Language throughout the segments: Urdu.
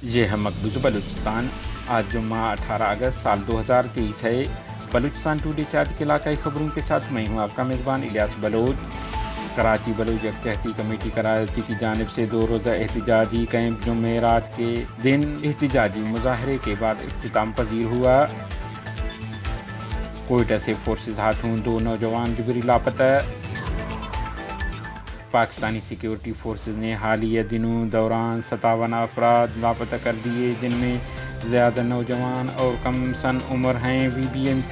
یہ ہے مقبوضہ بلوچستان۔ آج جمعہ 18 اگست سال 2023 ہے۔ بلوچستان ٹوڈے سے آج کے علاقائی خبروں کے ساتھ میں ہوں آپ کا میزبان الیاس بلوچ۔ کراچی بلوچ یکجہتی کمیٹی کراچی کی جانب سے 2 روزہ احتجاجی کیمپ جمعرات کے دن احتجاجی مظاہرے کے بعد اختتام پذیر ہوا۔ کوئٹہ سے فورسز ہاتھوں 2 نوجوان جبری لاپتہ۔ پاکستانی سیکیورٹی فورسز نے حالیہ دنوں دوران 57 افراد لاپتہ کر دیے، جن میں زیادہ نوجوان اور کم سن عمر ہیں۔ VBMP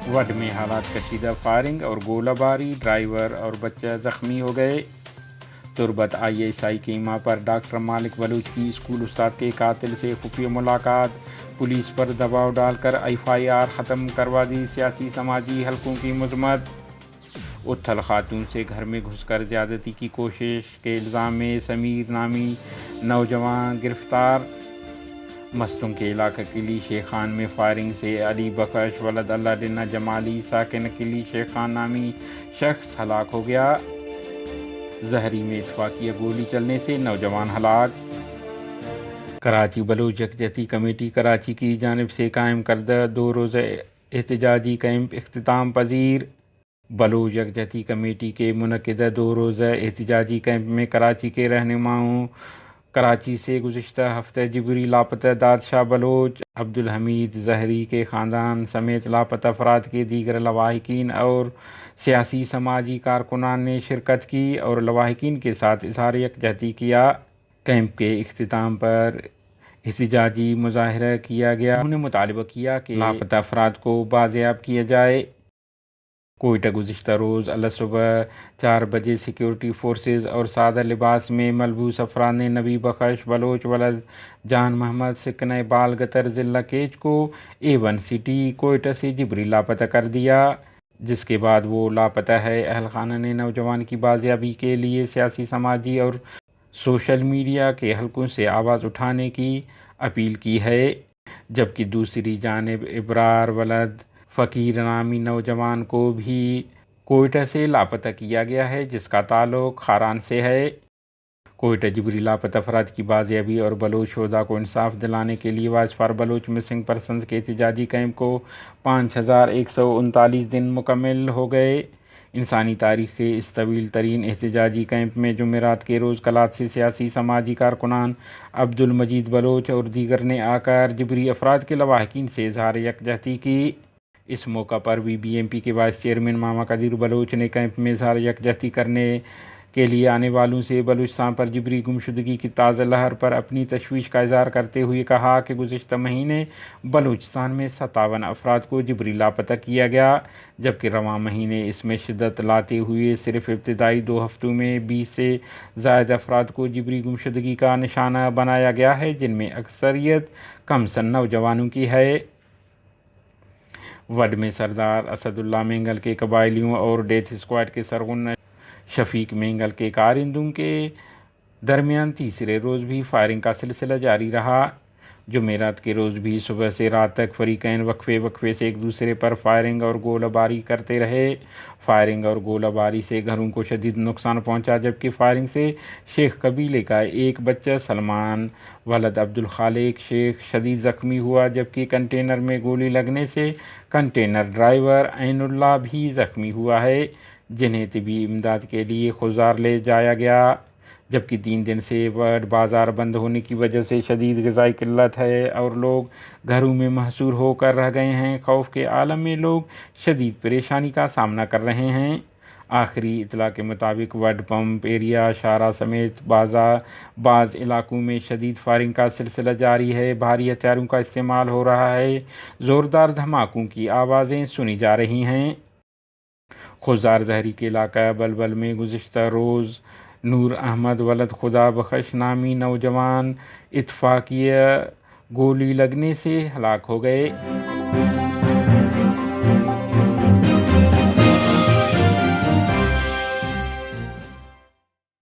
وڈ میں حالات کشیدہ، فائرنگ اور گولہ باری، ڈرائیور اور بچہ زخمی ہو گئے۔ تربت ISI کے امام پر ڈاکٹر مالک بلوچ کی اسکول استاد کے قاتل سے خفیہ ملاقات، پولیس پر دباؤ ڈال کر FIR ختم کروا دی، سیاسی سماجی حلقوں کی مذمت۔ اتھل خاتون سے گھر میں گھس کر زیادتی کی کوشش کے الزام میں سمیر نامی نوجوان گرفتار۔ مستونگ کے علاقہ قلی شیخ خان میں فائرنگ سے علی بخش ولد اللہ ڈنہ جمالی ساکن قلی شیخ خان نامی شخص ہلاک ہو گیا۔ زہری میں اتفاقیہ گولی چلنے سے نوجوان ہلاک۔ کراچی بلوچ یکجہتی کمیٹی کراچی کی جانب سے قائم کردہ 2 روزہ احتجاجی کیمپ اختتام پذیر۔ بلوچ یکجہتی کمیٹی کے منعقدہ 2 روزہ احتجاجی کیمپ میں کراچی کے رہنماؤں، کراچی سے گزشتہ ہفتہ جبری لاپتہ دادشاہ بلوچ عبدالحمید زہری کے خاندان سمیت لاپتہ افراد کے دیگر لواحقین اور سیاسی سماجی کارکنان نے شرکت کی اور لواحقین کے ساتھ اظہار یکجہتی کیا۔ کیمپ کے اختتام پر احتجاجی مظاہرہ کیا گیا۔ انہوں نے مطالبہ کیا کہ لاپتہ افراد کو بازیاب کیا جائے۔ کوئٹہ گزشتہ روز الصبح 4 بجے سیکیورٹی فورسز اور سادہ لباس میں ملبوس افراد نے نبی بخش بلوچ ولد جان محمد سکنہ بال گتر ضلع کیچ کو A1 سٹی کوئٹہ سے جبری لاپتہ کر دیا، جس کے بعد وہ لاپتہ ہے۔ اہل خانہ نے نوجوان کی بازیابی کے لیے سیاسی سماجی اور سوشل میڈیا کے حلقوں سے آواز اٹھانے کی اپیل کی ہے، جبکہ دوسری جانب ابرار ولد فقیر نامی نوجوان کو بھی کوئٹہ سے لاپتہ کیا گیا ہے، جس کا تعلق خاران سے ہے۔ کوئٹہ جبری لاپتہ افراد کی بازیابی اور بلوچ شہداء کو انصاف دلانے کے لیے voice for Baloch missing persons کے احتجاجی کیمپ کو 5139 دن مکمل ہو گئے۔ انسانی تاریخ کے اس طویل ترین احتجاجی کیمپ میں جمعرات کے روز کلات سے سیاسی سماجی کارکنان عبدالمجید بلوچ اور دیگر نے آ کر جبری افراد کے لواحقین سے اظہار یکجہتی کی۔ اس موقع پر VBMP کے وائس چیئرمین ماما قدیر بلوچ نے کیمپ میں اظہار یکجہتی کرنے کے لیے آنے والوں سے بلوچستان پر جبری گمشدگی کی تازہ لہر پر اپنی تشویش کا اظہار کرتے ہوئے کہا کہ گزشتہ مہینے بلوچستان میں 57 افراد کو جبری لاپتہ کیا گیا، جبکہ رواں مہینے اس میں شدت لاتے ہوئے صرف ابتدائی 2 ہفتوں میں 20 سے زائد افراد کو جبری گمشدگی کا نشانہ بنایا گیا ہے، جن میں اکثریت کم سن نوجوانوں کی ہے۔ وڈ میں سردار اسد اللہ مینگل کے قبائلیوں اور ڈیتھ اسکواڈ کے سرغنہ شفیق مینگل کے کارندوں کے درمیان تیسرے روز بھی فائرنگ کا سلسلہ جاری رہا۔ جمعرات کے روز بھی صبح سے رات تک فریقین وقفے سے ایک دوسرے پر فائرنگ اور گولہ باری کرتے رہے۔ فائرنگ اور گولہ باری سے گھروں کو شدید نقصان پہنچا، جبکہ فائرنگ سے شیخ قبیلے کا ایک بچہ سلمان ولد عبدالخالق شیخ شدید زخمی ہوا، جبکہ کنٹینر میں گولی لگنے سے کنٹینر ڈرائیور عین اللہ بھی زخمی ہوا ہے، جنہیں طبی امداد کے لیے خضار لے جایا گیا، جبکہ 3 دن سے وڈ بازار بند ہونے کی وجہ سے شدید غذائی قلت ہے اور لوگ گھروں میں محصور ہو کر رہ گئے ہیں۔ خوف کے عالم میں لوگ شدید پریشانی کا سامنا کر رہے ہیں۔ آخری اطلاع کے مطابق وڈ پمپ ایریا شارہ سمیت بعض علاقوں میں شدید فائرنگ کا سلسلہ جاری ہے، بھاری ہتھیاروں کا استعمال ہو رہا ہے، زوردار دھماکوں کی آوازیں سنی جا رہی ہیں۔ خضار زہری کے علاقہ بلبل میں گزشتہ روز نور احمد ولد خدا بخش نامی نوجوان اتفاقیہ گولی لگنے سے ہلاک ہو گئے۔